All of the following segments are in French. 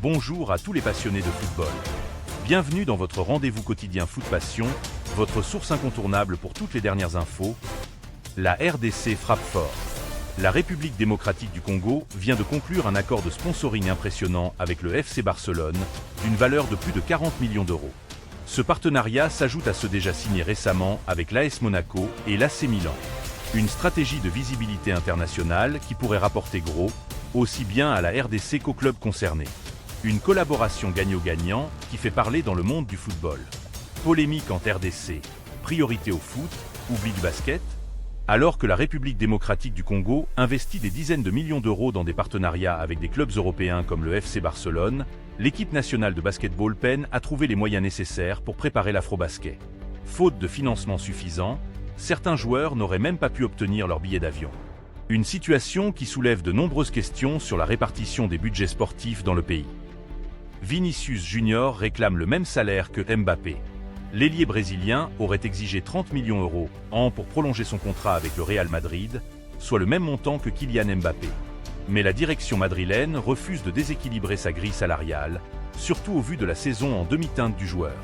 Bonjour à tous les passionnés de football. Bienvenue dans votre rendez-vous quotidien Foot Passion, votre source incontournable pour toutes les dernières infos. La RDC frappe fort. La République démocratique du Congo vient de conclure un accord de sponsoring impressionnant avec le FC Barcelone, d'une valeur de plus de 40 millions d'euros. Ce partenariat s'ajoute à ceux déjà signés récemment avec l'AS Monaco et l'AC Milan. Une stratégie de visibilité internationale qui pourrait rapporter gros, aussi bien à la RDC qu'aux clubs concernés. Une collaboration gagnant-gagnant qui fait parler dans le monde du football. Polémique en RDC, priorité au foot, oubli du basket. Alors que la République démocratique du Congo investit des dizaines de millions d'euros dans des partenariats avec des clubs européens comme le FC Barcelone, l'équipe nationale de basketball peine à trouver les moyens nécessaires pour préparer l'afro-basket. Faute de financement suffisant, certains joueurs n'auraient même pas pu obtenir leur billet d'avion. Une situation qui soulève de nombreuses questions sur la répartition des budgets sportifs dans le pays. Vinicius Junior réclame le même salaire que Mbappé. L'ailier brésilien aurait exigé 30 millions d'euros an pour prolonger son contrat avec le Real Madrid, soit le même montant que Kylian Mbappé. Mais la direction madrilène refuse de déséquilibrer sa grille salariale, surtout au vu de la saison en demi-teinte du joueur.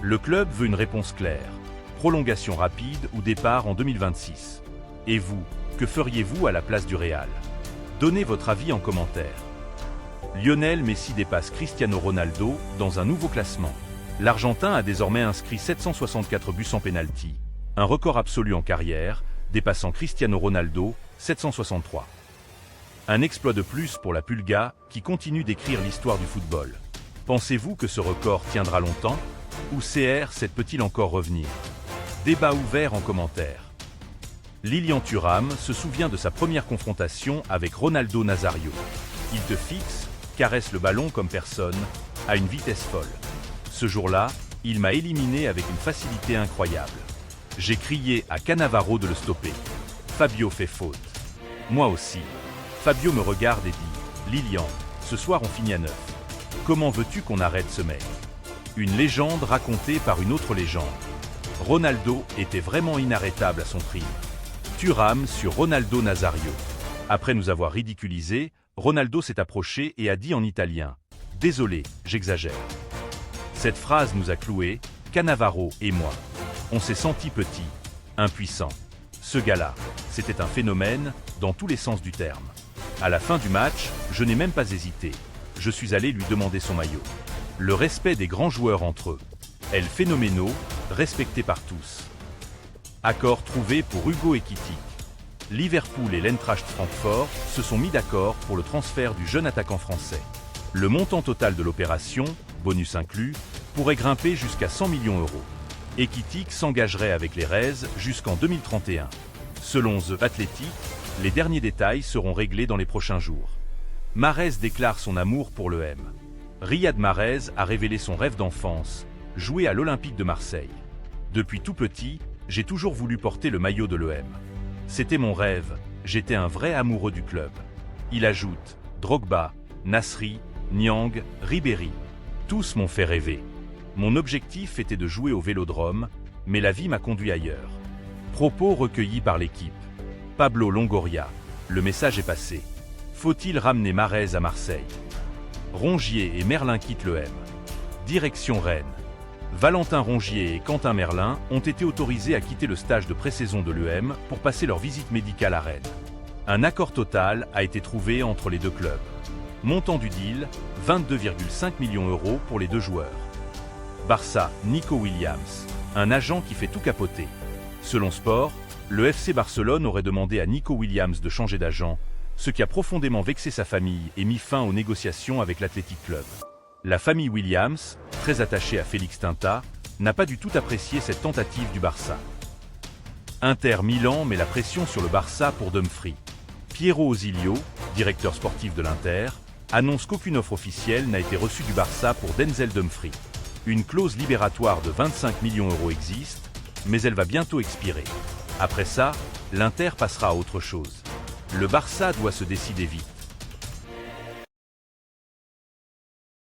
Le club veut une réponse claire. Prolongation rapide ou départ en 2026. Et vous, que feriez-vous à la place du Real? Donnez votre avis en commentaire. Lionel Messi dépasse Cristiano Ronaldo dans un nouveau classement. L'Argentin a désormais inscrit 764 buts sans pénalty, un record absolu en carrière, dépassant Cristiano Ronaldo, 763. Un exploit de plus pour la Pulga, qui continue d'écrire l'histoire du football. Pensez-vous que ce record tiendra longtemps? Ou CR7 peut-il encore revenir? Débat ouvert en commentaire. Lilian Thuram se souvient de sa première confrontation avec Ronaldo Nazario. Il te fixe, caresse le ballon comme personne, à une vitesse folle. Ce jour-là, il m'a éliminé avec une facilité incroyable. J'ai crié à Cannavaro de le stopper. Fabio fait faute. Moi aussi. Fabio me regarde et dit « Lilian, ce soir on finit à 9. Comment veux-tu qu'on arrête ce mec ?» Une légende racontée par une autre légende. Ronaldo était vraiment inarrêtable à son prime. Thuram sur Ronaldo Nazario. Après nous avoir ridiculisés, Ronaldo s'est approché et a dit en italien « Désolé, j'exagère ». Cette phrase nous a cloués, Cannavaro et moi. On s'est senti petit, impuissant. Ce gars-là, c'était un phénomène, dans tous les sens du terme. À la fin du match, je n'ai même pas hésité. Je suis allé lui demander son maillot. Le respect des grands joueurs entre eux. El Phénoméno, respecté par tous. Accord trouvé pour Hugo Ekitike. Liverpool et l'Eintracht Francfort se sont mis d'accord pour le transfert du jeune attaquant français. Le montant total de l'opération, bonus inclus, pourrait grimper jusqu'à 100 millions d'euros. Ekitike s'engagerait avec les Reds jusqu'en 2031. Selon The Athletic, les derniers détails seront réglés dans les prochains jours. Mahrez déclare son amour pour l'EM. Riyad Mahrez a révélé son rêve d'enfance, jouer à l'Olympique de Marseille. Depuis tout petit, j'ai toujours voulu porter le maillot de l'EM. C'était mon rêve, j'étais un vrai amoureux du club. Il ajoute, Drogba, Nasri, Niang, Ribéry. Tous m'ont fait rêver. Mon objectif était de jouer au Vélodrome, mais la vie m'a conduit ailleurs. Propos recueillis par l'équipe. Pablo Longoria. Le message est passé. Faut-il ramener Mahrez à Marseille? Rongier et Merlin quittent l'EM. Direction Rennes. Valentin Rongier et Quentin Merlin ont été autorisés à quitter le stage de pré-saison de l'EM pour passer leur visite médicale à Rennes. Un accord total a été trouvé entre les deux clubs. Montant du deal, 22,5 millions d'euros pour les deux joueurs. Barça, Nico Williams, un agent qui fait tout capoter. Selon Sport, le FC Barcelone aurait demandé à Nico Williams de changer d'agent, ce qui a profondément vexé sa famille et mis fin aux négociations avec l'Athletic Club. La famille Williams, très attachée à Félix Tinta, n'a pas du tout apprécié cette tentative du Barça. Inter Milan met la pression sur le Barça pour Dumfries. Piero Osilio, directeur sportif de l'Inter, annonce qu'aucune offre officielle n'a été reçue du Barça pour Denzel Dumfries. Une clause libératoire de 25 millions d'euros existe, mais elle va bientôt expirer. Après ça, l'Inter passera à autre chose. Le Barça doit se décider vite.